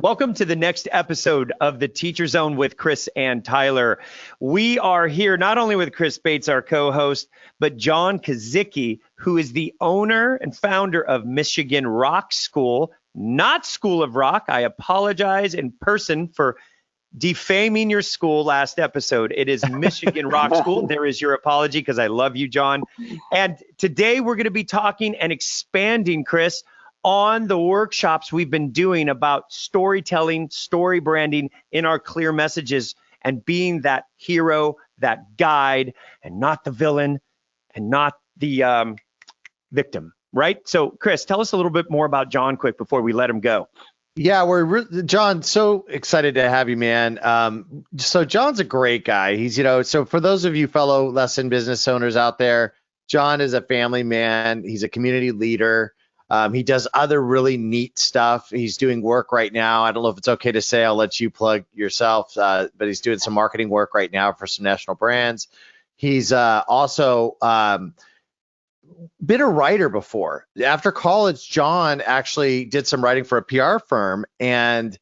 Welcome to the next episode of the Teacher Zone with Chris and Tyler. We are here not only with Chris Bates, our co-host, but John Kozicki, who is the owner and founder of Michigan Rock School, not School of Rock. I apologize in person for defaming your school last episode. It is Michigan Rock School. There is your apology because I love you, John. And today we're going to be talking and expanding, Chris, on the workshops we've been doing about storytelling, story branding in our clear messages and being that hero, that guide, and not the villain and not the victim, right? So, Chris, tell us a little bit more about John quick before we let him go. Yeah, John, so excited to have you, man. So John's a great guy. He's, so for those of you fellow lesson business owners out there, John is a family man. He's a community leader. He does other really neat stuff. He's doing work right now. I don't know if it's okay to say, I'll let you plug yourself, but he's doing some marketing work right now for some national brands. He's also been a writer before. After college, John actually did some writing for a PR firm and,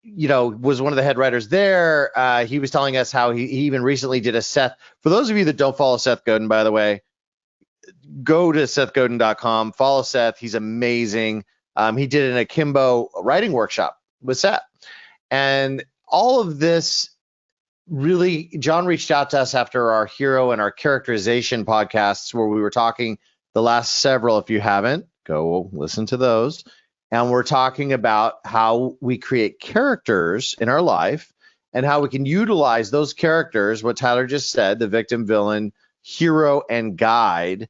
was one of the head writers there. He was telling us how he even recently did a Seth. For those of you that don't follow Seth Godin, by the way, go to SethGodin.com, follow Seth. He's amazing. He did an akimbo writing workshop with Seth. And all of this really, John reached out to us after our hero and our characterization podcasts where we were talking the last several. If you haven't, go listen to those. And we're talking about how we create characters in our life and how we can utilize those characters, what Tyler just said, the victim, villain, hero, and guide,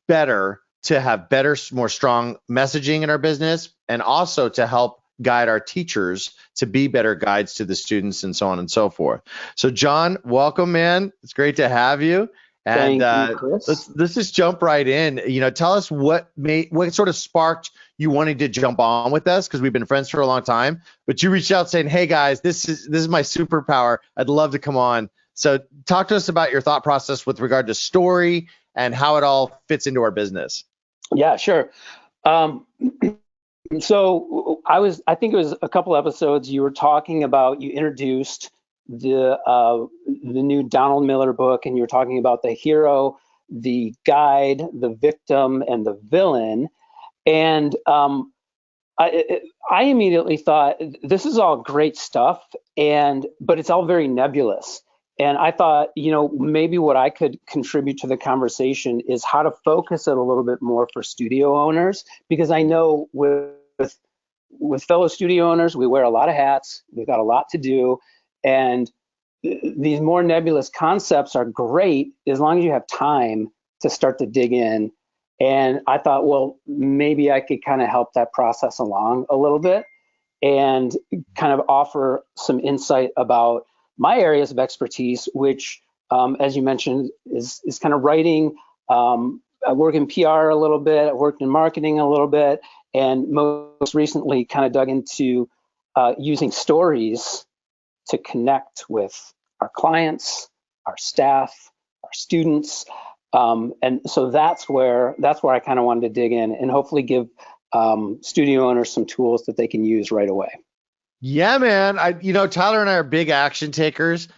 better to have better, more strong messaging in our business, and also to help guide our teachers to be better guides to the students and so on and so forth. So John, welcome, man. It's great to have you. And Thank you, Chris. let's just jump right in. Tell us what sort of sparked you wanting to jump on with us, because we've been friends for a long time, but you reached out saying, hey guys, this is my superpower. I'd love to come on. So talk to us about your thought process with regard to story and how it all fits into our business. Yeah, sure. So I think it was a couple episodes you were talking about, you introduced the new Donald Miller book, and you were talking about the hero, the guide, the victim, and the villain. And I immediately thought, this is all great stuff, but it's all very nebulous. And I thought, maybe what I could contribute to the conversation is how to focus it a little bit more for studio owners, because I know with fellow studio owners, we wear a lot of hats, we've got a lot to do, and these more nebulous concepts are great as long as you have time to start to dig in. And I thought, well, maybe I could kind of help that process along a little bit and kind of offer some insight about my areas of expertise, which, as you mentioned, is kind of writing. I work in PR a little bit, I worked in marketing a little bit, and most recently kind of dug into using stories to connect with our clients, our staff, our students. And so that's where I kind of wanted to dig in and hopefully give studio owners some tools that they can use right away. Yeah, man. Tyler and I are big action takers.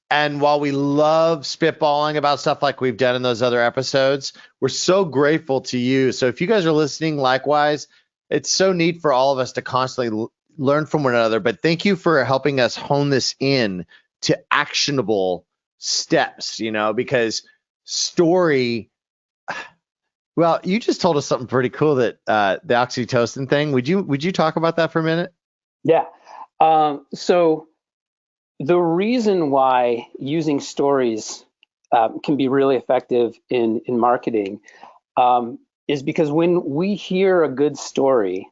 And while we love spitballing about stuff like we've done in those other episodes, we're so grateful to you. So if you guys are listening, likewise, it's so neat for all of us to constantly learn from one another. But thank you for helping us hone this in to actionable steps, because story, well, you just told us something pretty cool, that the Oxytocin thing. Would you talk about that for a minute? Yeah. So the reason why using stories can be really effective in marketing is because when we hear a good story,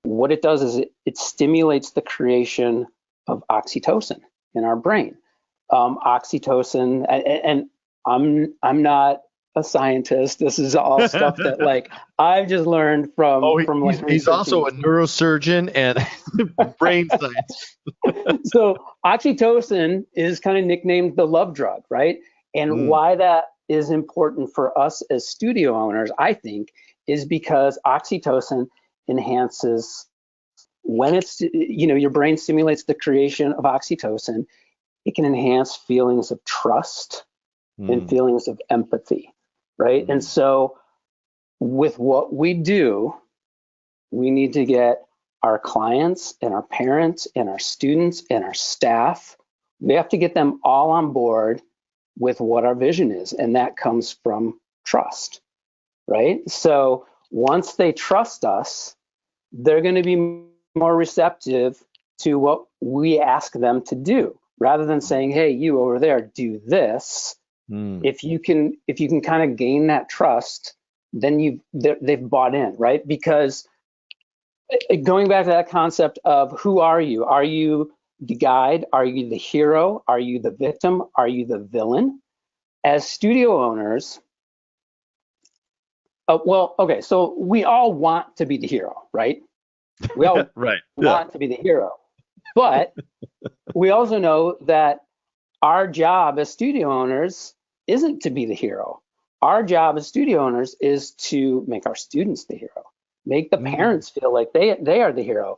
what it does is it stimulates the creation of oxytocin in our brain. Oxytocin, and I'm not a scientist. This is all stuff that I've just learned from. He's also a neurosurgeon and brain science. So oxytocin is kind of nicknamed the love drug, right? And why that is important for us as studio owners, I think, is because oxytocin enhances when it's, your brain stimulates the creation of oxytocin, it can enhance feelings of trust and feelings of empathy, right? And so with what we do, we need to get our clients and our parents and our students and our staff, we have to get them all on board with what our vision is. And that comes from trust, right? So once they trust us, they're going to be more receptive to what we ask them to do, rather than saying, hey, you over there, do this. If you can kind of gain that trust, then they've bought in, right? Because going back to that concept of who are you? Are you the guide? Are you the hero? Are you the victim? Are you the villain? As studio owners, okay, so we all want to be the hero, right? We all want to be the hero. But we also know that our job as studio owners isn't to be the hero. Our job as studio owners is to make our students the hero, make the parents feel like they are the hero.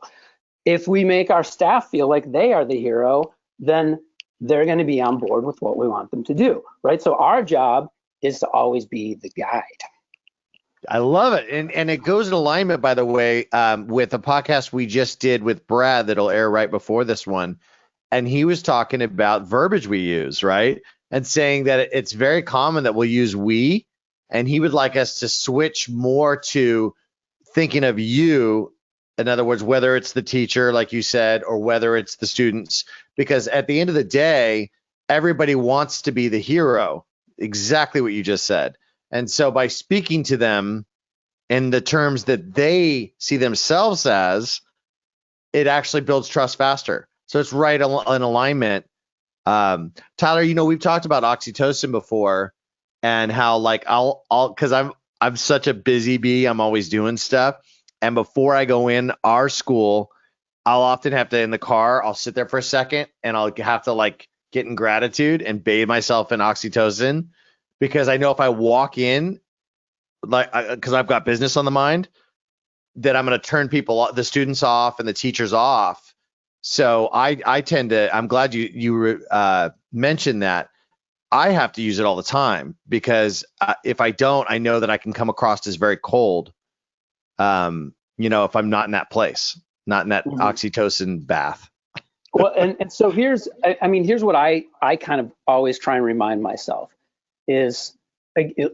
If we make our staff feel like they are the hero, then they're going to be on board with what we want them to do, right? So our job is to always be the guide. I love it. And it goes in alignment, by the way, with a podcast we just did with Brad that'll air right before this one. And he was talking about verbiage we use, right? And saying that it's very common that we'll use we, and he would like us to switch more to thinking of you. In other words, whether it's the teacher, like you said, or whether it's the students, because at the end of the day, everybody wants to be the hero. Exactly what you just said. And so by speaking to them in the terms that they see themselves as, it actually builds trust faster. So it's right in alignment. Tyler, we've talked about oxytocin before, and how like because I'm such a busy bee, I'm always doing stuff. And before I go in our school, I'll often have to, in the car, I'll sit there for a second and I'll have to like get in gratitude and bathe myself in oxytocin, because I know if I walk in, like, because I've got business on the mind, that I'm going to turn the students off and the teachers off. So I tend to, I'm glad you mentioned that. I have to use it all the time, because if I don't, I know that I can come across as very cold. If I'm not in that place, not in that oxytocin bath. Well, and so here's what I kind of always try and remind myself is,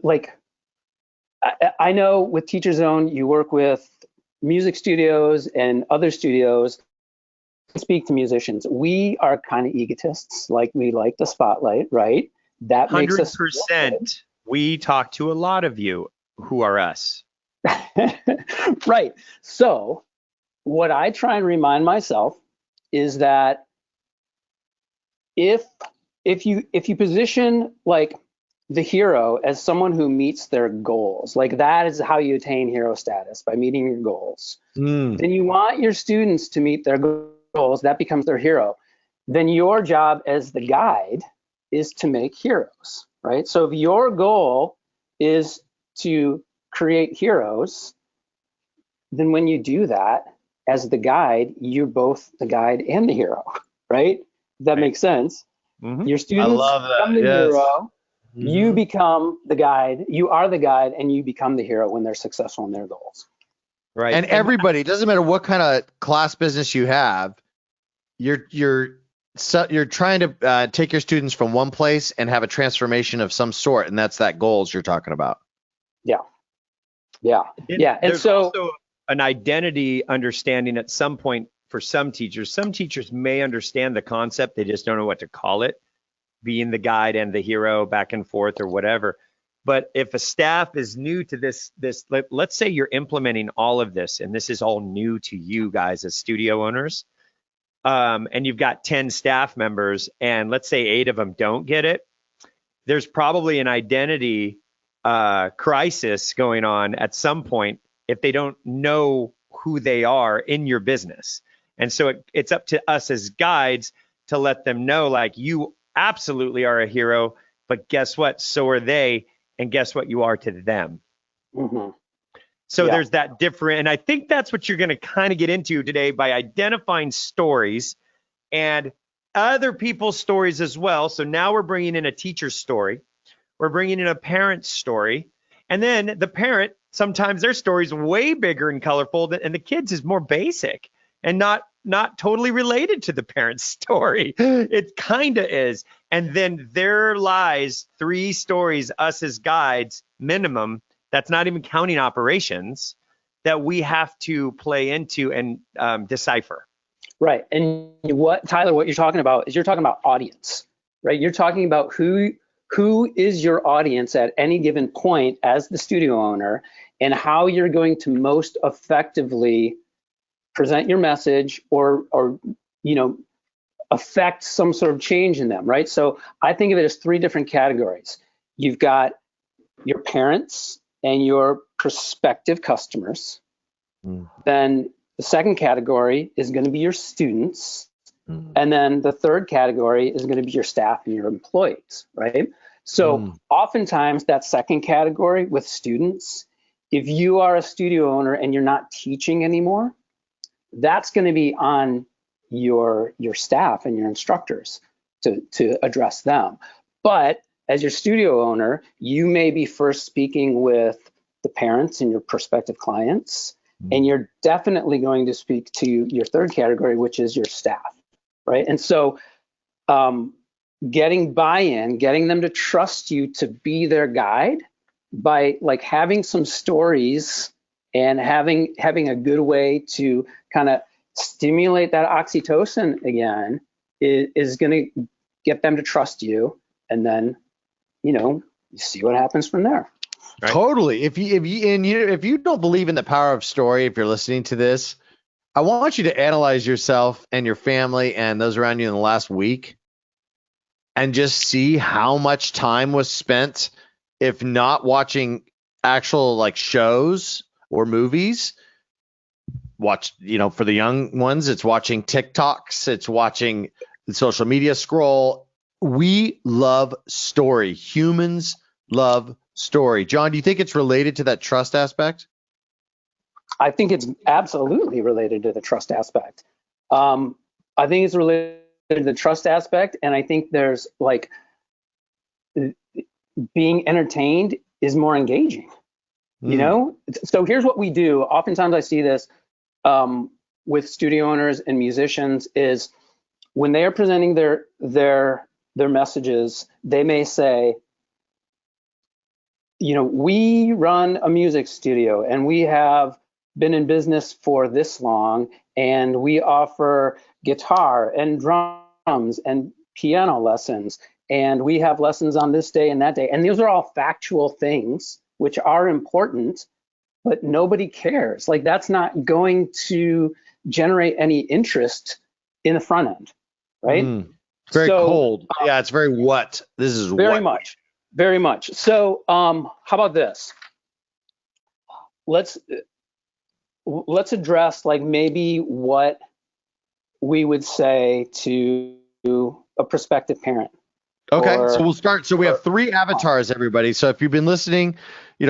like, I know with Teacher Zone, you work with music studios and other studios, speak to musicians. We are kind of egotists, like we like the spotlight, right? That makes us 100%. We talk to a lot of you who are us. Right. So what I try and remind myself is that if you position like the hero as someone who meets their goals, like that is how you attain hero status, by meeting your goals. Then you want your students to meet their goals, that becomes their hero. Then your job as the guide is to make heroes, right? So if your goal is to create heroes, then when you do that as the guide, you're both the guide and the hero, right? That makes sense. Your students become the hero. You become the guide. You are the guide, and you become the hero when they're successful in their goals. Right. And everybody, it doesn't matter what kind of class business you have, you're trying to take your students from one place and have a transformation of some sort, and that's that goals you're talking about. Yeah. And so also an identity understanding at some point for some teachers. Some teachers may understand the concept, they just don't know what to call it, being the guide and the hero, back and forth or whatever. But if a staff is new to this, let's say you're implementing all of this, and this is all new to you guys as studio owners, and you've got 10 staff members, and let's say 8 of them don't get it, there's probably an identity crisis going on at some point if they don't know who they are in your business. And so it's up to us as guides to let them know, like, you absolutely are a hero, but guess what? So are they. And guess what you are to them. So Yeah. there's that different, and I think that's what you're going to kind of get into today by identifying stories and other people's stories as well. So now we're bringing in a teacher's story, we're bringing in a parent's story, and then the parent, sometimes their story is way bigger and colorful, and the kids is more basic and not totally related to the parent's story. It kind of is. And then there lies 3 stories, us as guides, minimum, that's not even counting operations, that we have to play into and decipher. Right. And what, Tyler, what you're talking about is you're talking about audience, right? You're talking about who is your audience at any given point as the studio owner, and how you're going to most effectively present your message or affect some sort of change in them, right? So I think of it as 3 different categories. You've got your parents and your prospective customers. Then the second category is going to be your students. And then the third category is going to be your staff and your employees, right? So oftentimes that second category with students, if you are a studio owner and you're not teaching anymore, that's going to be on your staff and your instructors to address them. But as your studio owner, you may be first speaking with the parents and your prospective clients, and you're definitely going to speak to your third category, which is your staff, right? And so getting buy-in, getting them to trust you to be their guide by like having some stories and having a good way to kind of stimulate that oxytocin again is going to get them to trust you, and then you see what happens from there. Right? Totally. If you don't believe in the power of story, if you're listening to this, I want you to analyze yourself and your family and those around you in the last week, and just see how much time was spent, if not watching actual like shows or movies. Watch, for the young ones, it's watching TikToks, it's watching the social media scroll. We love story. Humans love story. John, do you think it's related to that trust aspect? I think it's absolutely related to the trust aspect. I think it's related to the trust aspect, and I think there's like being entertained is more engaging. So here's what we do. Oftentimes I see this with studio owners and musicians is when they are presenting their messages, they may say, we run a music studio and we have been in business for this long, and we offer guitar and drums and piano lessons, and we have lessons on this day and that day. And those are all factual things which are important, but nobody cares. Like, that's not going to generate any interest in the front end, right? Very cold. Yeah, it's very what. This is very much, very much. So how about this? Let's address like maybe what we would say to a prospective parent. Okay, so we'll start. So we have 3 avatars, everybody. So if you've been listening,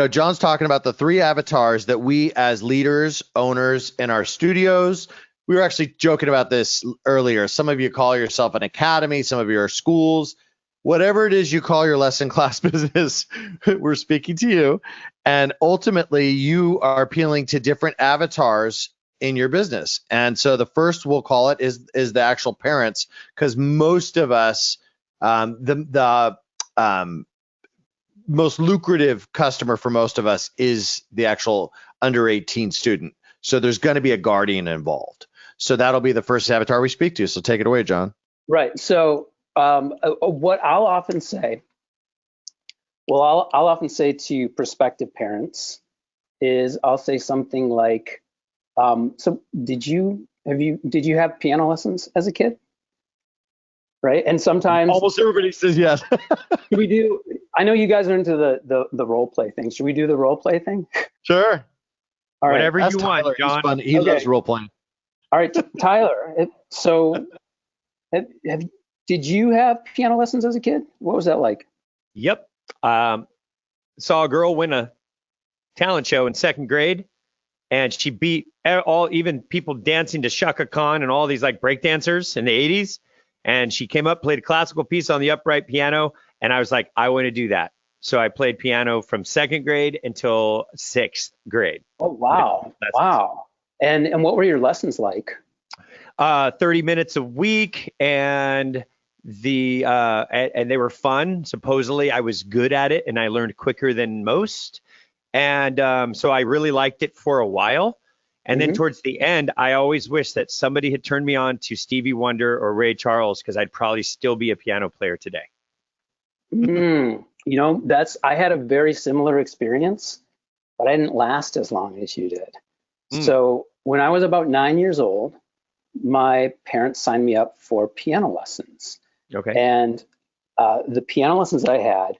John's talking about the 3 avatars that we as leaders, owners in our studios, we were actually joking about this earlier. Some of you call yourself an academy, some of you are schools, whatever it is you call your lesson class business, we're speaking to you. And ultimately, you are appealing to different avatars in your business. And so the first we'll call it is the actual parents, because most of us, the most lucrative customer for most of us is the actual under 18 student. So there's going to be a guardian involved. So that'll be the first avatar we speak to. So take it away, John. Right. So what I'll often say, I'll often say to prospective parents is I'll say something like, so did you have piano lessons as a kid? Right. And sometimes almost everybody says yes. I know you guys are into the role play thing. Should we do the role play thing? Sure. All right. Whatever you want, John. He's fun. He loves role playing. All right, Tyler. Did you have piano lessons as a kid? What was that like? Yep. Saw a girl win a talent show in second grade, and she beat even people dancing to Shaka Khan and all these like break dancers in the 80s. And she came up, played a classical piece on the upright piano, and I was like, I want to do that. So I played piano from second grade until sixth grade. Oh, wow. Wow. And what were your lessons like? 30 minutes a week, and and they were fun. Supposedly I was good at it, and I learned quicker than most. And so I really liked it for a while. And then towards the end, I always wish that somebody had turned me on to Stevie Wonder or Ray Charles, because I'd probably still be a piano player today. You know, I had a very similar experience, but I didn't last as long as you did. So when I was about 9 years old, my parents signed me up for piano lessons. Okay. And the piano lessons that I had,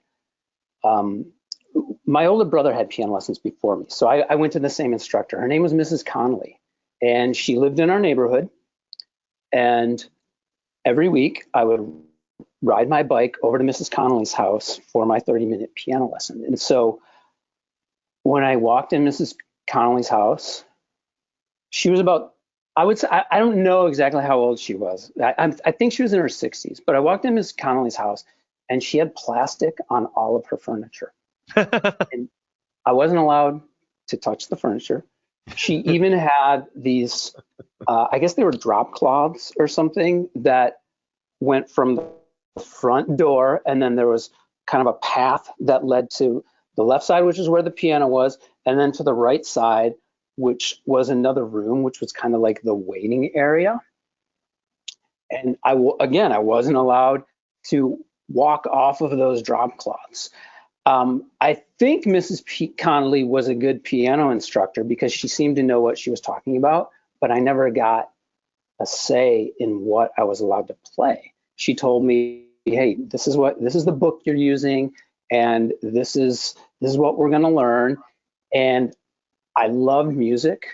my older brother had piano lessons before me. So I went to the same instructor. Her name was Mrs. Connolly, and she lived in our neighborhood. And every week I would ride my bike over to Mrs. Connolly's house for my 30-minute piano lesson. And so when I walked in Mrs. Connolly's house, she was about, I would say, I don't know exactly how old she was. I think she was in her 60s, but I walked in Mrs. Connolly's house and she had plastic on all of her furniture. And I wasn't allowed to touch the furniture. She even had these, I guess they were drop cloths or something that went from the front door, and then there was kind of a path that led to the left side, which is where the piano was, and then to the right side, which was another room, which was kind of like the waiting area. And I wasn't allowed to walk off of those drop cloths. I think Mrs. Connolly was a good piano instructor because she seemed to know what she was talking about, but I never got a say in what I was allowed to play. She told me, hey, this is the book you're using, and this is what we're going to learn. And I love music,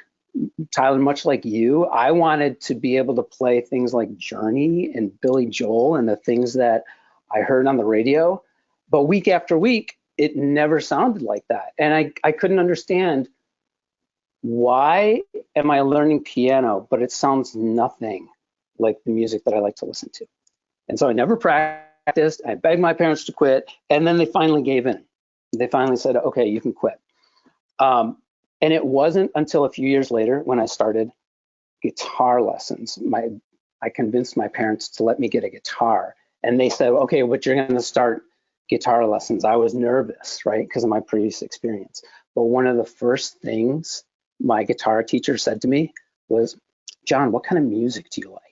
Tyler, much like you. I wanted to be able to play things like Journey and Billy Joel and the things that I heard on the radio. But week after week, it never sounded like that. And I couldn't understand, why am I learning piano, but it sounds nothing like the music that I like to listen to? And so I never practiced. I begged my parents to quit, and then they finally gave in. They finally said, okay, you can quit. And it wasn't until a few years later when I started guitar lessons. I convinced my parents to let me get a guitar, and they said, okay, but you're going to start guitar lessons. I was nervous, right, because of my previous experience. But one of the first things my guitar teacher said to me was, John, what kind of music do you like?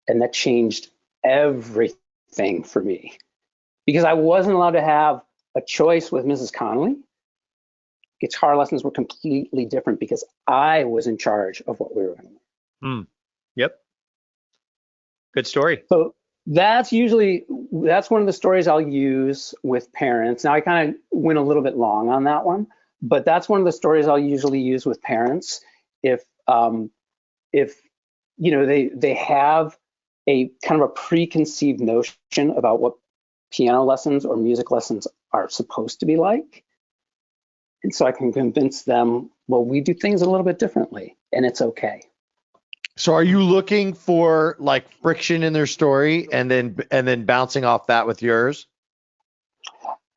And that changed everything for me, because I wasn't allowed to have a choice with Mrs. Connolly. Guitar lessons were completely different because I was in charge of what we were going to learn. Yep. Good story. So that's one of the stories I'll use with parents. Now I kind of went a little bit long on that one, but that's one of the stories I'll usually use with parents if you know they have a kind of a preconceived notion about what piano lessons or music lessons are supposed to be like. And so I can convince them, well, we do things a little bit differently, and it's okay. So are you looking for like friction in their story and then bouncing off that with yours?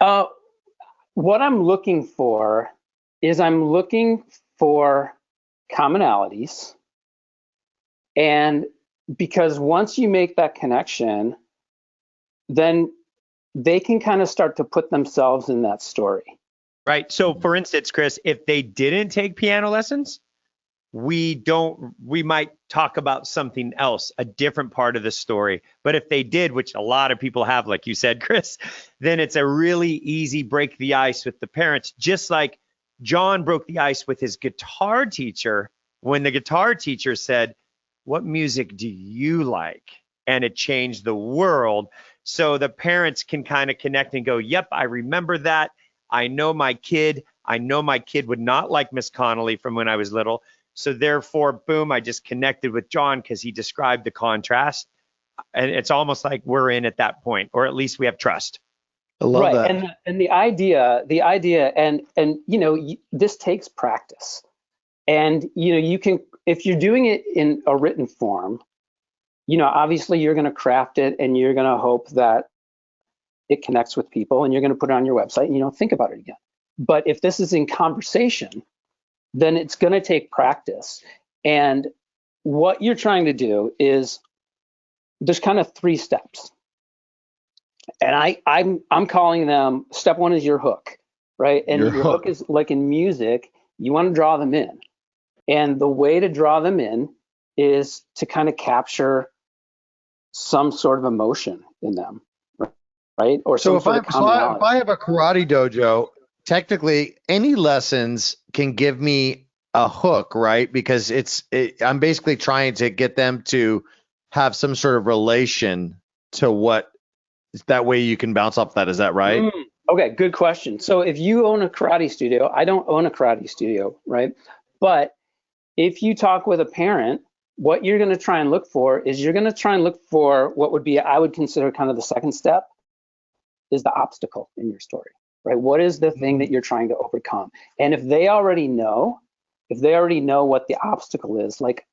What I'm looking for is commonalities. And because once you make that connection, then they can kind of start to put themselves in that story. Right. So for instance, Chris, if they didn't take piano lessons, we might talk about something else, a different part of the story. But if they did, which a lot of people have, like you said, Chris, then it's a really easy break the ice with the parents, just like John broke the ice with his guitar teacher when the guitar teacher said, what music do you like? And it changed the world. So the parents can kind of connect and go, yep, I remember that. I know my kid would not like Miss Connolly from when I was little. So therefore, boom, I just connected with John because he described the contrast. And it's almost like we're in at that point, or at least we have trust. I love right. that. And the idea, and this takes practice. And you can, if you're doing it in a written form, obviously you're going to craft it and you're going to hope that it connects with people, and you're going to put it on your website and you don't think about it again. But if this is in conversation, then it's going to take practice. And what you're trying to do is, there's kind of 3 steps. And I'm calling them, step 1 is your hook, right? And your hook is like in music, you want to draw them in. And the way to draw them in is to kind of capture some sort of emotion in them, right? Or So if I have a karate dojo, technically any lessons can give me a hook, right? Because I'm basically trying to get them to have some sort of relation to what, that way you can bounce off that. Is that right? Okay, good question. So if you own a karate studio, I don't own a karate studio, right? But if you talk with a parent, what you're going to try and look for is, you're going to try and look for what would be, I would consider kind of the second step, is the obstacle in your story, right? What is the thing that you're trying to overcome? And if they already know what the obstacle is, like,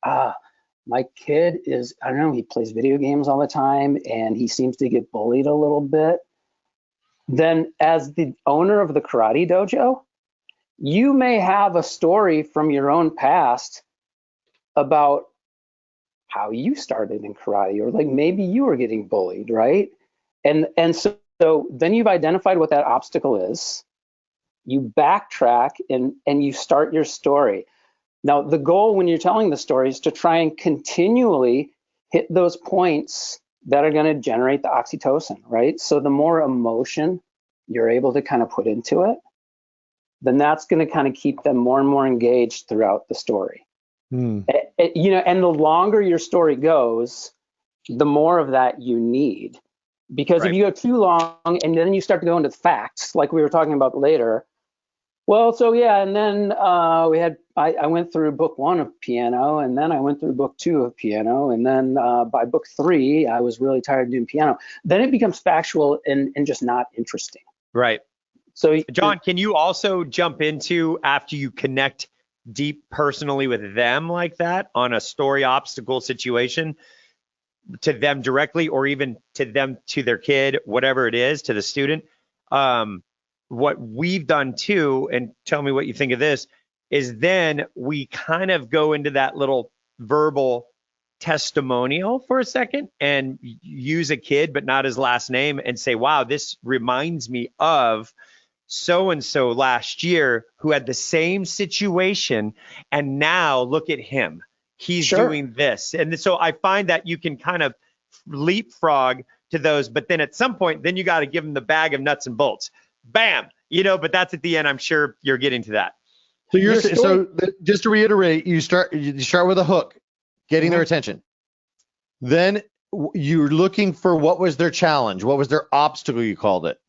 my kid is, I don't know, he plays video games all the time and he seems to get bullied a little bit, then as the owner of the karate dojo, you may have a story from your own past about how you started in karate, or like maybe you were getting bullied, right? And so then you've identified what that obstacle is. You backtrack and you start your story. Now, the goal when you're telling the story is to try and continually hit those points that are going to generate the oxytocin, right? So the more emotion you're able to kind of put into it, then that's going to kind of keep them more and more engaged throughout the story. And the longer your story goes, the more of that you need. Because if you go too long and then you start to go into facts, like we were talking about later, well, so yeah, and then I went through book 1 of piano, and then I went through book 2 of piano, and then by book 3, I was really tired of doing piano. Then it becomes factual and just not interesting. Right. So, John, can you also jump into, after you connect deep personally with them like that on a story obstacle situation, to them directly, or even to them, to their kid, whatever it is, to the student? What we've done too, and tell me what you think of this, is then we kind of go into that little verbal testimonial for a second and use a kid, but not his last name, and say, wow, this reminds me of so-and-so last year who had the same situation, and now look at him. He's doing this. And so I find that you can kind of leapfrog to those, but then at some point, then you got to give them the bag of nuts and bolts. Bam, but that's at the end. I'm sure you're getting to that. So just to reiterate, you start with a hook, getting their attention. Then you're looking for what was their challenge, what was their obstacle, you called it.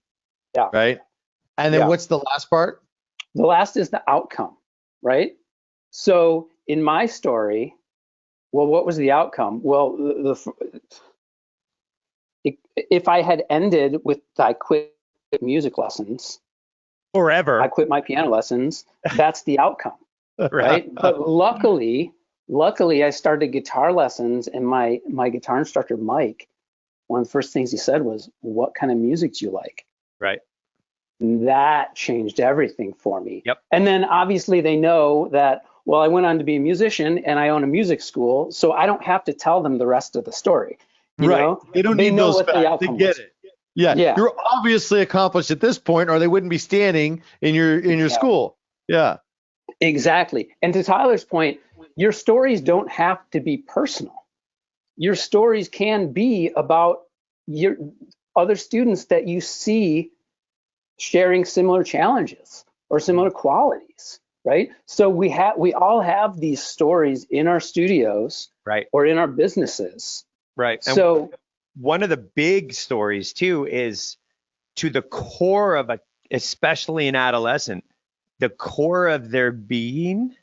Yeah. Right. And then what's the last part? The last is the outcome, right? So in my story, well, what was the outcome? Well, if I had ended with, I quit music lessons forever, I quit my piano lessons, that's the outcome, right? But luckily I started guitar lessons, and my guitar instructor, Mike, one of the first things he said was, what kind of music do you like? Right. And that changed everything for me. Yep. And then obviously they know that, well, I went on to be a musician and I own a music school, so I don't have to tell them the rest of the story. You know? They don't need those facts. They get it. Yeah. You're obviously accomplished at this point, or they wouldn't be standing in your school. Yeah. Exactly. And to Tyler's point, your stories don't have to be personal. Your stories can be about your other students that you see sharing similar challenges or similar qualities, right? So we all have these stories in our studios, right, or in our businesses. Right. So and one of the big stories too is to the core of especially an adolescent, the core of their being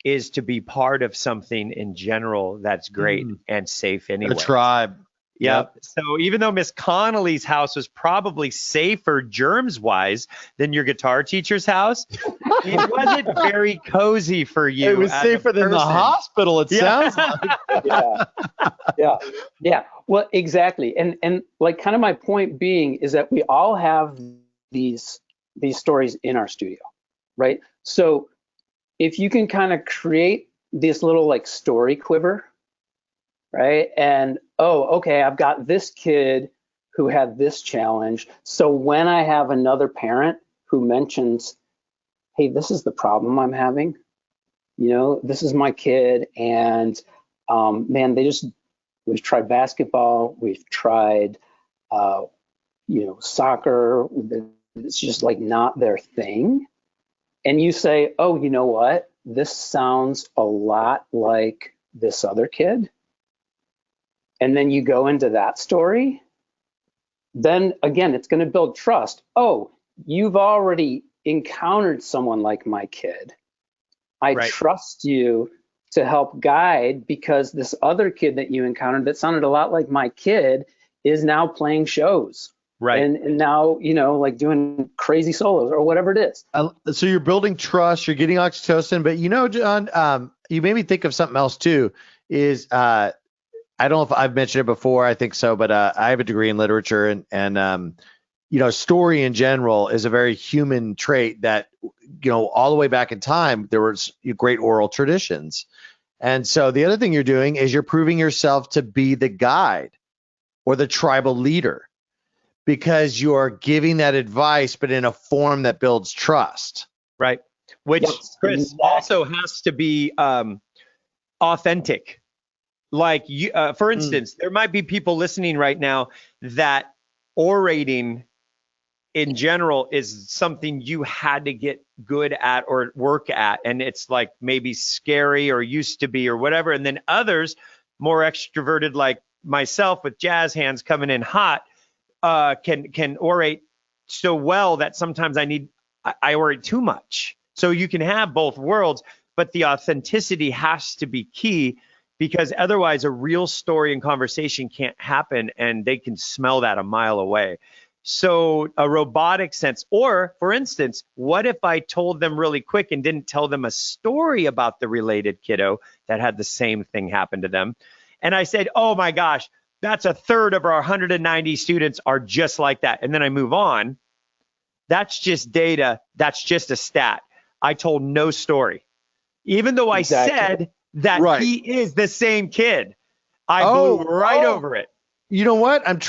is to be part of something in general that's great and safe anyway. A tribe. Yep. So even though Miss Connolly's house was probably safer germs-wise than your guitar teacher's house, it wasn't very cozy for you. It was as a safer than the person. hospital, it sounds like. Yeah. Well, exactly. And like kind of my point being is that we all have these stories in our studio, right? So if you can kind of create this little like story quiver, right? And okay, I've got this kid who had this challenge. So when I have another parent who mentions, hey, this is the problem I'm having, this is my kid, and man, we've tried basketball, we've tried, soccer. It's just like not their thing. And you say, oh, you know what? This sounds a lot like this other kid. And then you go into that story. Then again, it's going to build trust. Oh, you've already encountered someone like my kid. I trust you to help guide, because this other kid that you encountered that sounded a lot like my kid is now playing shows. Right. And now, like doing crazy solos or whatever it is. So you're building trust, you're getting oxytocin, but John, you made me think of something else too, is I don't know if I've mentioned it before, I think so, but I have a degree in literature, and story in general is a very human trait that, all the way back in time, there was great oral traditions. And so the other thing you're doing is you're proving yourself to be the guide or the tribal leader, because you're giving that advice, but in a form that builds trust. Right. Which, Chris, also has to be authentic. Like, for instance, there might be people listening right now that orating in general is something you had to get good at or work at. And it's like maybe scary or used to be or whatever. And then others, more extroverted like myself with jazz hands coming in hot, can orate so well that sometimes I orate too much. So you can have both worlds, but the authenticity has to be key, because otherwise a real story and conversation can't happen, and they can smell that a mile away. So a robotic sense, or for instance, what if I told them really quick and didn't tell them a story about the related kiddo that had the same thing happen to them? And I said, oh my gosh, that's a third of our 190 students are just like that. And then I move on. That's just data. That's just a stat. I told no story. Even though I said that he is the same kid, I blew right over it. You know what? I'm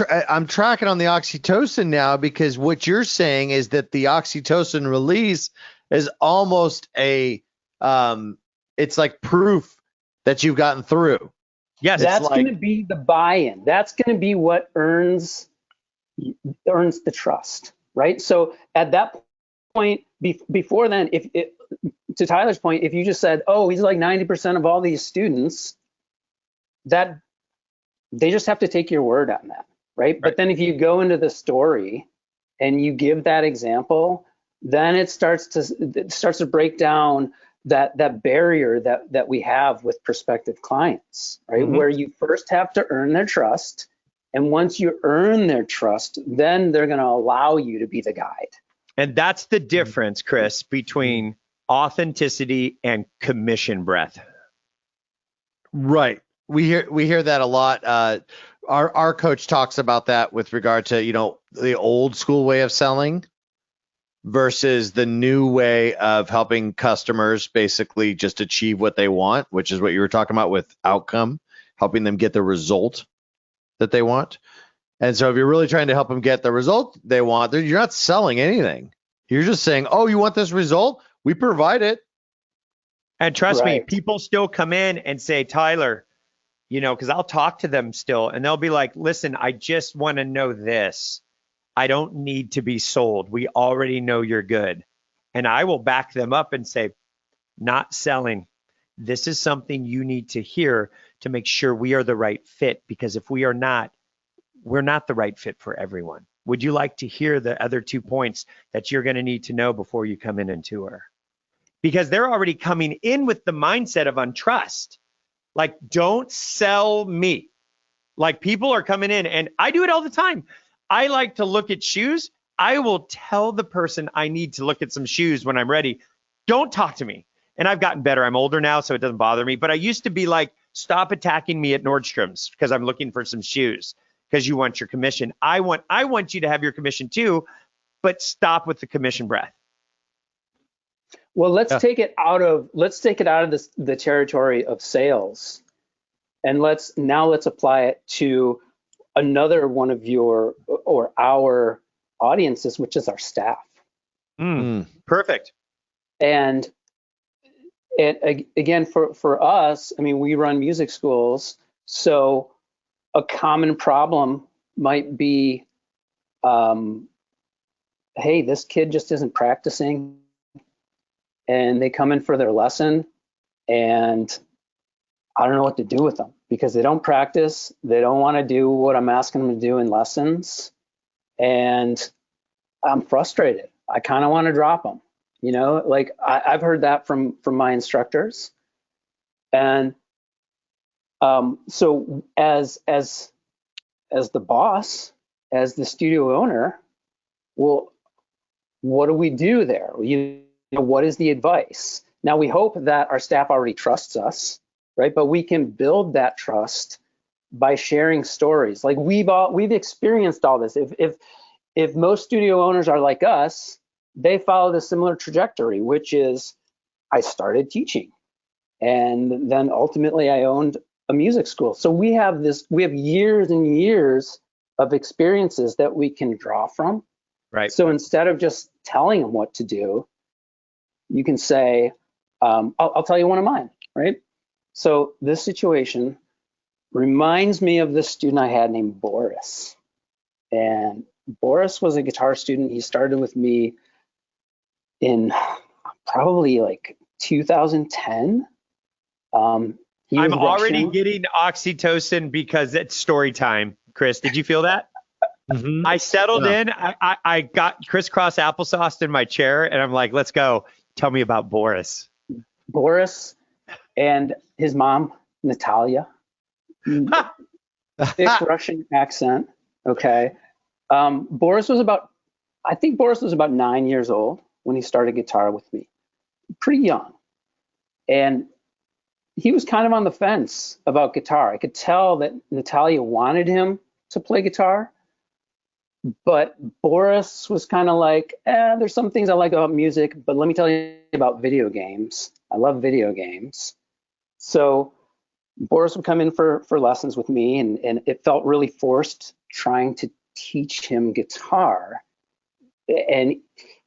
tracking on the oxytocin now, because what you're saying is that the oxytocin release is almost it's like proof that you've gotten through. Yes, that's going to be the buy-in. That's going to be what earns the trust, right? So at that point, before then, to Tyler's point, if you just said, "Oh, he's like 90% of all these students," that they just have to take your word on that, right? But then if you go into the story and you give that example, then it starts to break down that barrier that we have with prospective clients, right? Mm-hmm. Where you first have to earn their trust, and once you earn their trust, then they're going to allow you to be the guide. And that's the difference, Chris, between authenticity and commission breath. Right. We hear that a lot. Our coach talks about that with regard to, the old school way of selling versus the new way of helping customers basically just achieve what they want, which is what you were talking about with outcome, helping them get the result that they want. And so if you're really trying to help them get the result they want, you're not selling anything. You're just saying, oh, you want this result? We provide it. And trust me, people still come in and say, Tyler, because I'll talk to them still, and they'll be like, listen, I just want to know this. I don't need to be sold. We already know you're good. And I will back them up and say, not selling. This is something you need to hear to make sure we are the right fit, because if we are not, we're not the right fit for everyone. Would you like to hear the other 2 points that you're going to need to know before you come in and tour? Because they're already coming in with the mindset of untrust. Like, don't sell me. Like people are coming in, and I do it all the time. I like to look at shoes. I will tell the person I need to look at some shoes when I'm ready. Don't talk to me. And I've gotten better. I'm older now, so it doesn't bother me. But I used to be like, stop attacking me at Nordstrom's because I'm looking for some shoes because you want your commission. I want you to have your commission too, but stop with the commission breath. Well, let's take it out of the territory of sales, and let's apply it to another one of our audiences, which is our staff. Perfect. And again, for us, I mean, we run music schools, so a common problem might be, hey, this kid just isn't practicing, and they come in for their lesson, and I don't know what to do with them because they don't practice. They don't want to do what I'm asking them to do in lessons, and I'm frustrated. I kind of want to drop them. You know, like I've heard that from my instructors, and so as the boss, as the studio owner, well, what do we do there? You know, what is the advice? Now we hope that our staff already trusts us, right? But we can build that trust by sharing stories. Like we've experienced all this. If most studio owners are like us, they followed a similar trajectory, which is I started teaching, and then ultimately I owned a music school. So we have years and years of experiences that we can draw from. Right. So instead of just telling them what to do, you can say, I'll tell you one of mine, right? So this situation reminds me of this student I had named Boris. And Boris was a guitar student. He started with me in probably like 2010. I'm already getting oxytocin because it's story time. Chris, did you feel that? Mm-hmm. I settled in. I got crisscross applesauce in my chair, and I'm like, let's go. Tell me about Boris. Boris and his mom, Natalia. Thick Russian accent. Okay. Boris was about 9 years old when he started guitar with me. Pretty young. And he was kind of on the fence about guitar. I could tell that Natalia wanted him to play guitar, but Boris was kind of like, there's some things I like about music, but let me tell you about video games. I love video games. So Boris would come in for lessons with me, and it felt really forced trying to teach him guitar. And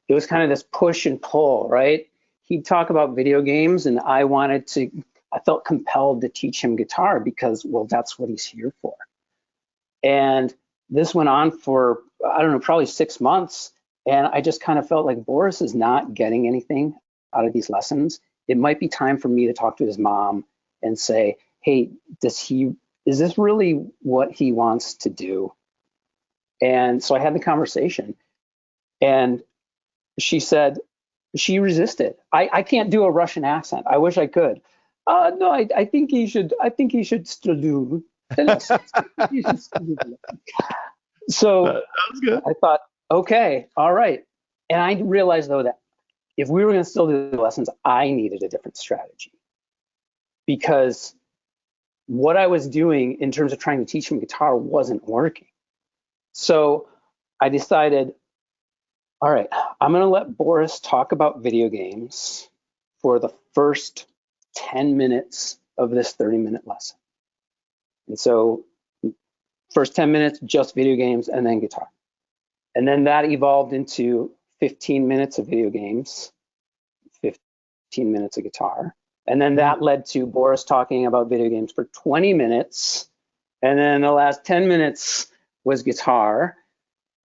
it was kind of this push and pull, right? He'd talk about video games, and I felt compelled to teach him guitar because, well, that's what he's here for. And this went on for, I don't know, probably 6 months. And I just kind of felt like Boris is not getting anything out of these lessons. It might be time for me to talk to his mom and say, hey, is this really what he wants to do? And so I had the conversation, and she said, she resisted. I can't do a Russian accent. I wish I could. No, I think he should still do the lessons. He should still do the lessons. So that was good. I thought, okay, all right. And I realized though that if we were going to still do the lessons, I needed a different strategy, because what I was doing in terms of trying to teach him guitar wasn't working. So I decided, all right, I'm going to let Boris talk about video games for the first 10 minutes of this 30-minute lesson. And so first 10 minutes, just video games, and then guitar. And then that evolved into 15 minutes of video games, 15 minutes of guitar. And then that led to Boris talking about video games for 20 minutes. And then the last 10 minutes was guitar.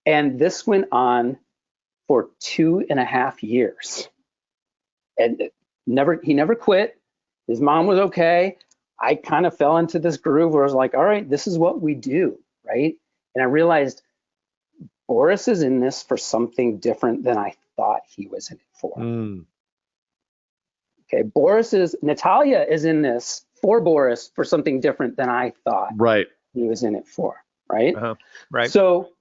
And this went on for 2.5 years. And he never quit. His mom was okay. I kind of fell into this groove where I was like, all right, this is what we do, right? And I realized Boris is in this for something different than I thought he was in it for. Okay, Natalia is in this for Boris for something different than I thought. Right. he was in it for, right? Right. So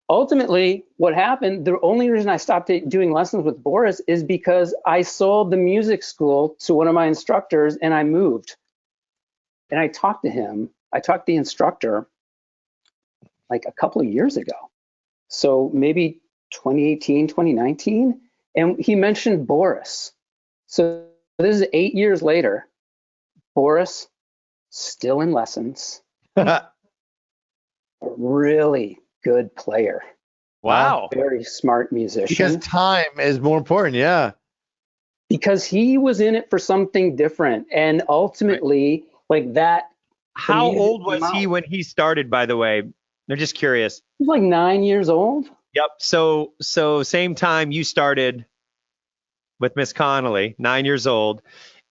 ultimately, what happened, the only reason I stopped doing lessons with Boris is because I sold the music school to one of my instructors and I moved. And I talked to him, I talked to the instructor like a couple of years ago. So maybe 2018, 2019. And he mentioned Boris. So this is 8 years later. Boris, still in lessons. A really good player. Wow. Very smart musician. Because time is more important, yeah. Because he was in it for something different. And ultimately, like that. How old was he when he started, by the way? I'm just curious. He was like 9 years old. Yep. So same time you started with Miss Connolly, 9 years old.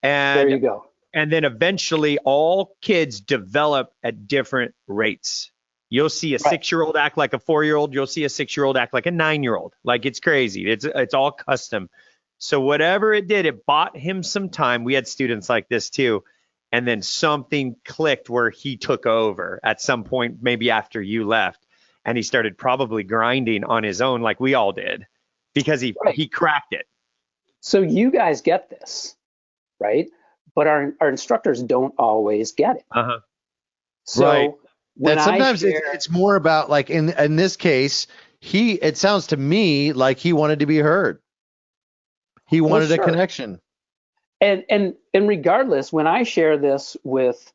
And there you go. And then eventually all kids develop at different rates. You'll see a 6-year-old act like a 4-year-old. You'll see a 6-year-old act like a 9-year-old. Like, it's crazy. It's all custom. So whatever it did, it bought him some time. We had students like this too. And then something clicked where he took over at some point, maybe after you left. And he started probably grinding on his own like we all did because he cracked it. So you guys get this, right? But our instructors don't always get it. So when sometimes it's more about, like, in this case, it sounds to me like he wanted to be heard. He wanted a connection. And regardless, when I share this with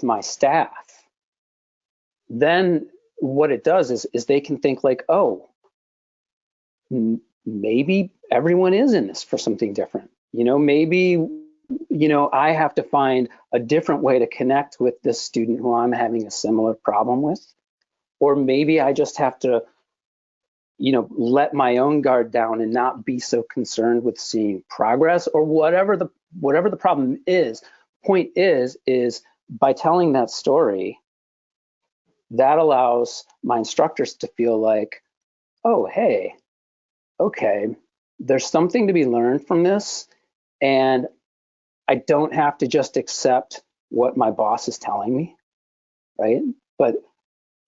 my staff, then what it does is they can think like, oh, maybe everyone is in this for something different. Maybe I have to find a different way to connect with this student who I'm having a similar problem with. Or maybe I just have to, let my own guard down and not be so concerned with seeing progress or whatever the problem is. Point is by telling that story, that allows my instructors to feel like, oh, hey, okay, there's something to be learned from this. And I don't have to just accept what my boss is telling me, right? But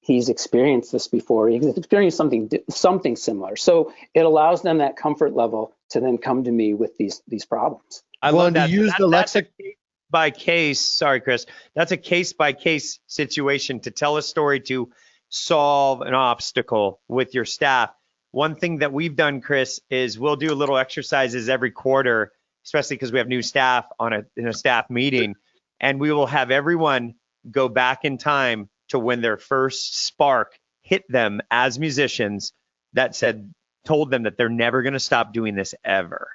he's experienced this before. He's experienced something similar. So it allows them that comfort level to then come to me with these problems. I love that. That's a case by case. Sorry, Chris. That's a case by case situation to tell a story to solve an obstacle with your staff. One thing that we've done, Chris, is we'll do little exercises every quarter, especially because we have new staff in a staff meeting, and we will have everyone go back in time to when their first spark hit them as musicians that told them that they're never going to stop doing this ever.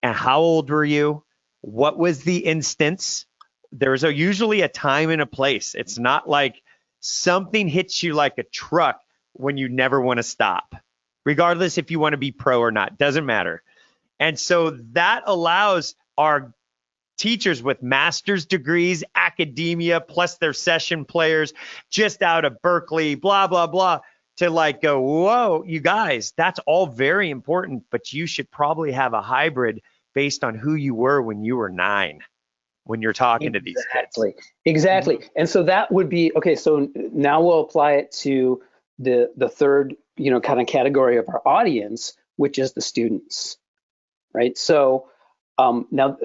And how old were you? What was the instance? There's usually a time and a place. It's not like something hits you like a truck when you never want to stop, regardless if you want to be pro or not, doesn't matter. And so that allows our teachers with master's degrees, academia, plus their session players just out of Berkeley, blah, blah, blah, to like go, whoa, you guys, that's all very important, but you should probably have a hybrid based on who you were when you were 9, when you're talking to these kids. Exactly. And so that would be, okay, so now we'll apply it to the third, kind of category of our audience, which is the students, right? So now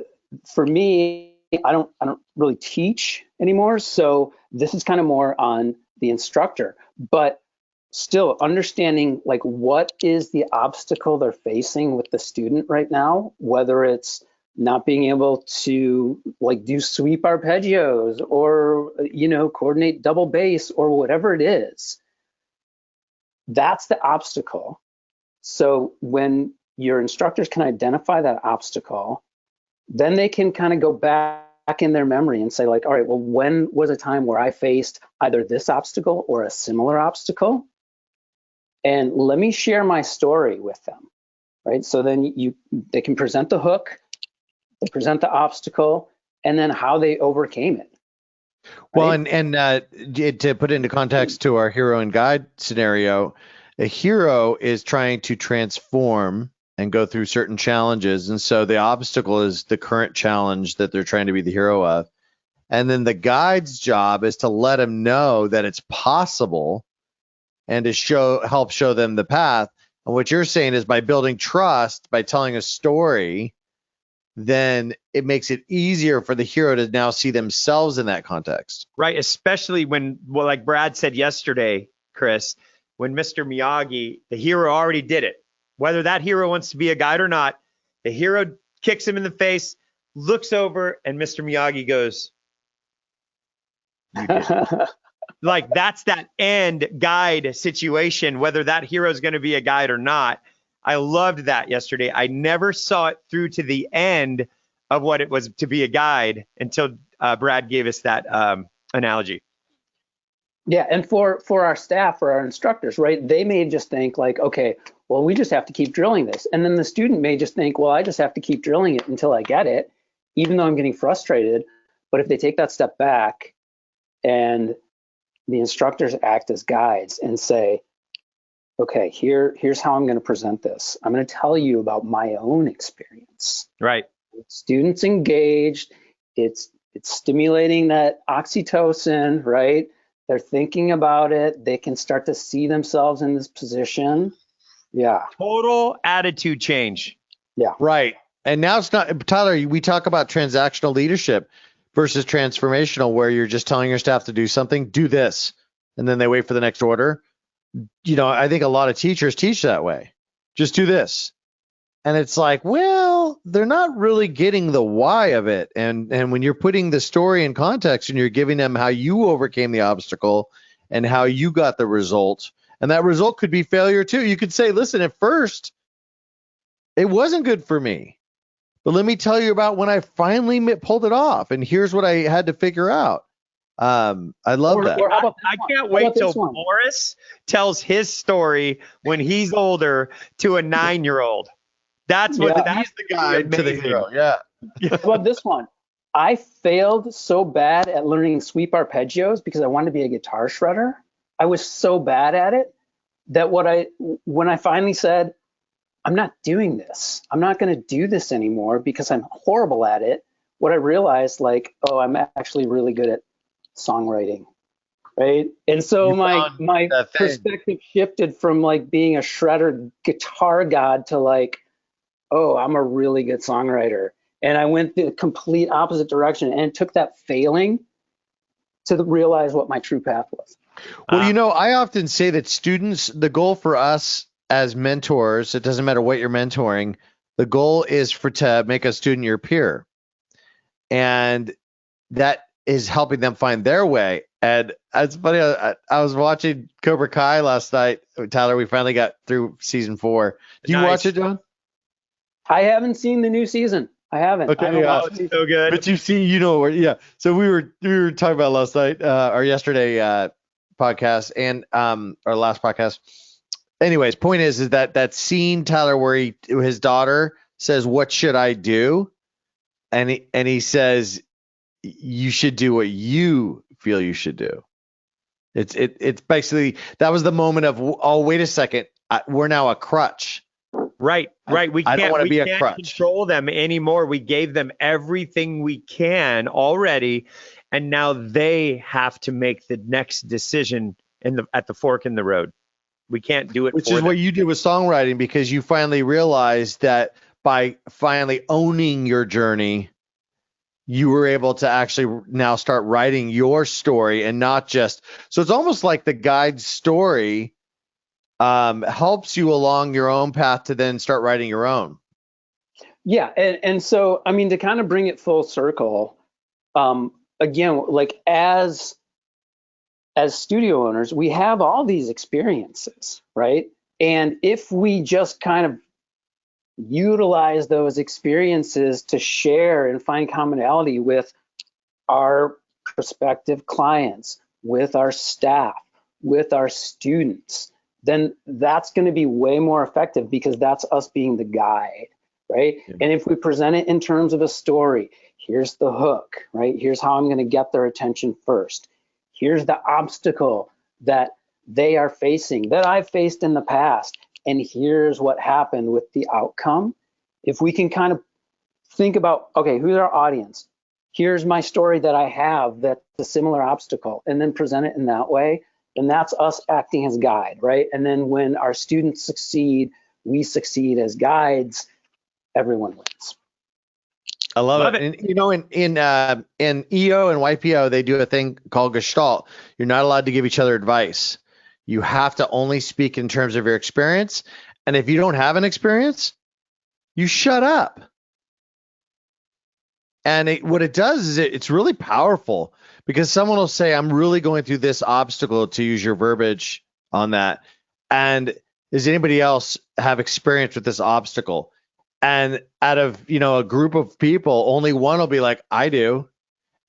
for me, I don't really teach anymore. So this is kind of more on the instructor, but still understanding like what is the obstacle they're facing with the student right now, whether it's not being able to like do sweep arpeggios or, coordinate double bass or whatever it is. That's the obstacle. So when your instructors can identify that obstacle, then they can kind of go back in their memory and say like, all right, well, when was a time where I faced either this obstacle or a similar obstacle? And let me share my story with them, right? So then they can present the hook, they present the obstacle, and then how they overcame it. Right? Well, and to put into context to our hero and guide scenario, a hero is trying to transform and go through certain challenges. And so the obstacle is the current challenge that they're trying to be the hero of. And then the guide's job is to let them know that it's possible and to help show them the path. And what you're saying is by building trust, by telling a story, then it makes it easier for the hero to now see themselves in that context. Right. Especially when, well, like Brad said yesterday, Chris, when Mr. Miyagi, the hero already did it. Whether that hero wants to be a guide or not, the hero kicks him in the face, looks over, and Mr. Miyagi goes, "You did it." Like that's that end guide situation, whether that hero is going to be a guide or not. I loved that yesterday. I never saw it through to the end of what it was to be a guide until Brad gave us that analogy. Yeah, and for our staff, for our instructors, right, they may just think like, okay, well, we just have to keep drilling this. And then the student may just think, well, I just have to keep drilling it until I get it, even though I'm getting frustrated. But if they take that step back and the instructors act as guides and say, okay, here's how I'm going to present this. I'm going to tell you about my own experience. Right. Students engaged. It's stimulating that oxytocin, right? They're thinking about it. They can start to see themselves in this position. Yeah. Total attitude change. Yeah. Right. And now it's not, Tyler, we talk about transactional leadership versus transformational, where you're just telling your staff to do something, do this, and then they wait for the next order. You know, I think a lot of teachers teach that way. Just do this. And it's like, well, they're not really getting the why of it. And when you're putting the story in context and you're giving them how you overcame the obstacle and how you got the result, and that result could be failure too. You could say, listen, at first, it wasn't good for me. But let me tell you about when I finally pulled it off. And here's what I had to figure out. I love that. I can't wait till Boris tells his story when he's older to a 9-year-old. That's what he's the guide to the hero. Yeah. How about this one? I failed so bad at learning sweep arpeggios because I wanted to be a guitar shredder. I was so bad at it that when I finally said, I'm not doing this, I'm not going to do this anymore because I'm horrible at it, what I realized, like, oh, I'm actually really good at songwriting, right? And so my perspective shifted from like being a shredder guitar god to like, oh, I'm a really good songwriter. And I went the complete opposite direction and took that failing to realize what my true path was. Well, you know, I often say that students, the goal for us as mentors, it doesn't matter what you're mentoring, the goal is to make a student your peer. And that is helping them find their way. And it's funny, I was watching Cobra Kai last night. Tyler, we finally got through season 4. Do you watch it, John? I haven't seen the new season. I haven't. Okay, it's so good. But you've seen, you know, yeah. So we were talking about last night, or yesterday podcast, and our last podcast. Anyways, point is that scene, Tyler, where his daughter says, "What should I do?" and he says, "You should do what you feel you should do." It's basically, that was the moment of, oh, wait a second, we're now a crutch. Right. We can't crutch. Control them anymore. We gave them everything we can already, and now they have to make the next decision at the fork in the road. We can't do it. Which is what you did with songwriting, because you finally realized that by finally owning your journey, you were able to actually now start writing your story and not just. So it's almost like the guide's story helps you along your own path to then start writing your own. Yeah. And so, I mean, to kind of bring it full circle, again, like as studio owners, we have all these experiences, right? And if we just kind of utilize those experiences to share and find commonality with our prospective clients, with our staff, with our students, then that's going to be way more effective, because that's us being the guide, right? Yeah. And if we present it in terms of a story, here's the hook, right? Here's how I'm going to get their attention first. Here's the obstacle that they are facing, that I've faced in the past, and here's what happened with the outcome. If we can kind of think about, okay, who's our audience? here's my story that I have that's a similar obstacle, and then present it in that way. And that's us acting as guide, right? And then when our students succeed, we succeed as guides, everyone wins. I love it. And, you know, in EO and YPO, they do a thing called gestalt. You're not allowed to give each other advice. You have to only speak in terms of your experience. And if you don't have an experience, you shut up. And what it does is it's really powerful, because someone will say, I'm really going through this obstacle, to use your verbiage on that. And does anybody else have experience with this obstacle? And out of, you know, a group of people, only one will be like, I do.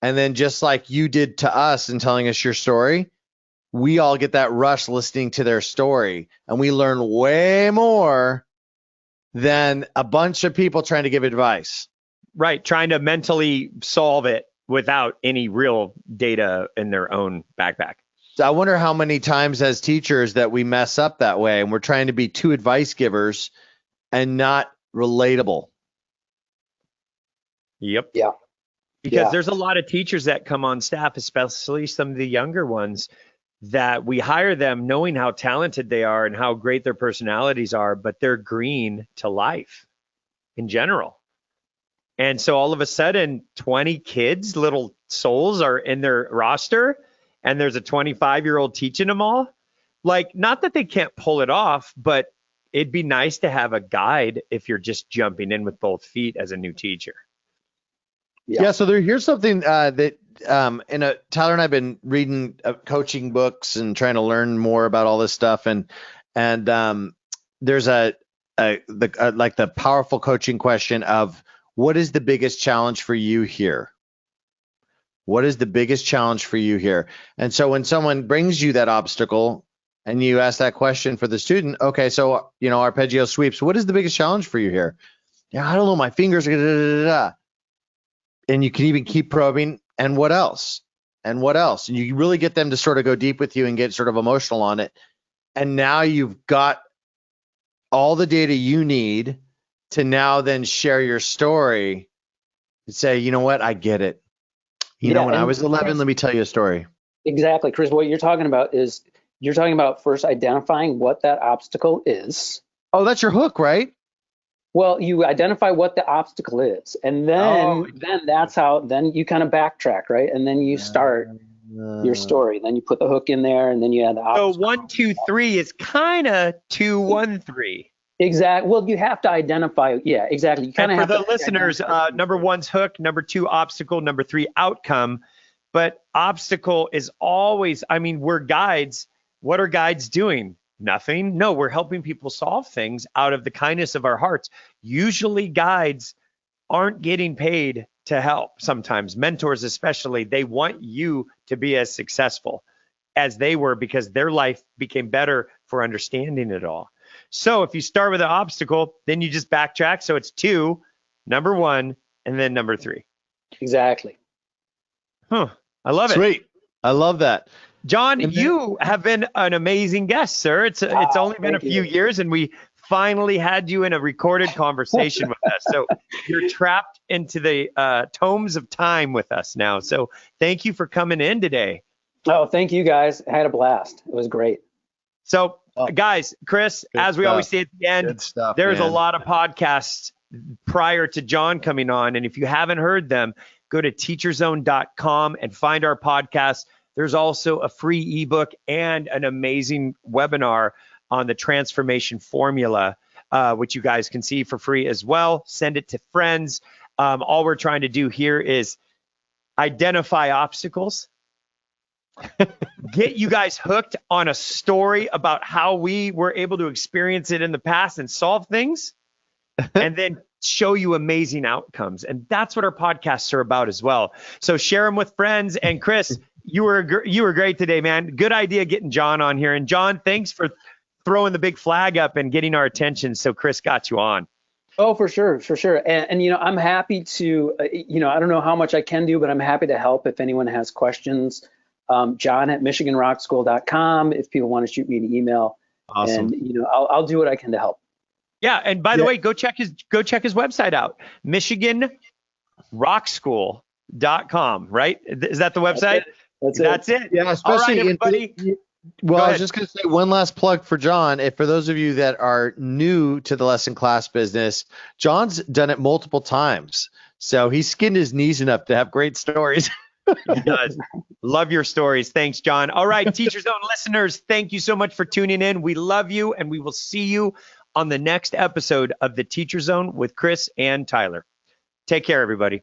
And then just like you did to us in telling us your story, we all get that rush listening to their story. And we learn way more than a bunch of people trying to give advice. Right. Trying to mentally solve it without any real data in their own backpack. So I wonder how many times as teachers that we mess up that way, and we're trying to be too advice givers and not relatable. Yep. Yeah. Because there's a lot of teachers that come on staff, especially some of the younger ones, that we hire them knowing how talented they are and how great their personalities are, but they're green to life in general. And so all of a sudden, 20 kids, little souls, are in their roster, and there's a 25-year-old teaching them all. Like, not that they can't pull it off, but it'd be nice to have a guide if you're just jumping in with both feet as a new teacher. Yeah. So here's something that Tyler and I've been reading coaching books and trying to learn more about all this stuff. And there's the powerful coaching question of, what is the biggest challenge for you here? What is the biggest challenge for you here? And so when someone brings you that obstacle and you ask that question for the student, okay, so, you know, arpeggio sweeps, what is the biggest challenge for you here? Yeah, I don't know, my fingers are and you can even keep probing. And what else? And what else? And you really get them to sort of go deep with you and get sort of emotional on it. And now you've got all the data you need to now then share your story and say, you know what, I get it. You know, when I was 11, let me tell you a story. Exactly, Chris. What you're talking about is first identifying what that obstacle is. Oh, that's your hook, right? Well, you identify what the obstacle is, and then then you kind of backtrack, right? And then you start your story. Then you put the hook in there, and then you add the obstacle. So 1, 2, 3 is kind of 2, 1, 3. Exactly. Well, you have to identify. Yeah, exactly. You kind of have to. For the listeners, number 1's hook, number 2 obstacle, number 3 outcome. But obstacle is always, I mean, we're guides. What are guides doing? Nothing. No, we're helping people solve things out of the kindness of our hearts. Usually guides aren't getting paid to help. Sometimes mentors, especially, they want you to be as successful as they were because their life became better for understanding it all. So if you start with an obstacle, then you just backtrack. So it's 2, number 1, and then number 3. Exactly. Huh. I love it. Sweet. I love that. John, you have been an amazing guest, sir. It's only been a few years, and we finally had you in a recorded conversation with us. So you're trapped into the tomes of time with us now. So thank you for coming in today. Oh, thank you guys. I had a blast. It was great. So guys, Chris, as we always say at the end, there's a lot of podcasts prior to John coming on. And if you haven't heard them, go to teacherzone.com and find our podcast. There's also a free ebook and an amazing webinar on the transformation formula, which you guys can see for free as well. Send it to friends. All we're trying to do here is identify obstacles, get you guys hooked on a story about how we were able to experience it in the past and solve things, and then show you amazing outcomes. And that's what our podcasts are about as well. So share them with friends. And Chris, you were great today, man. Good idea getting John on here. And John, thanks for throwing the big flag up and getting our attention. So Chris got you on. Oh, for sure. And you know, I'm happy to, I don't know how much I can do, but I'm happy to help if anyone has questions. John at michiganrockschool.com if people want to shoot me an email. Awesome. And I'll do what I can to help. Yeah, and by the way, go check his website out, Michigan Rock School. com, right? Is that the website? That's it. Yeah, especially all right, everybody. Well, I was just going to say one last plug for John. If for those of you that are new to the lesson class business, John's done it multiple times. So he skinned his knees enough to have great stories. He does. Love your stories. Thanks, John. All right, Teacher Zone listeners, thank you so much for tuning in. We love you, and we will see you on the next episode of the Teacher Zone with Chris and Tyler. Take care, everybody.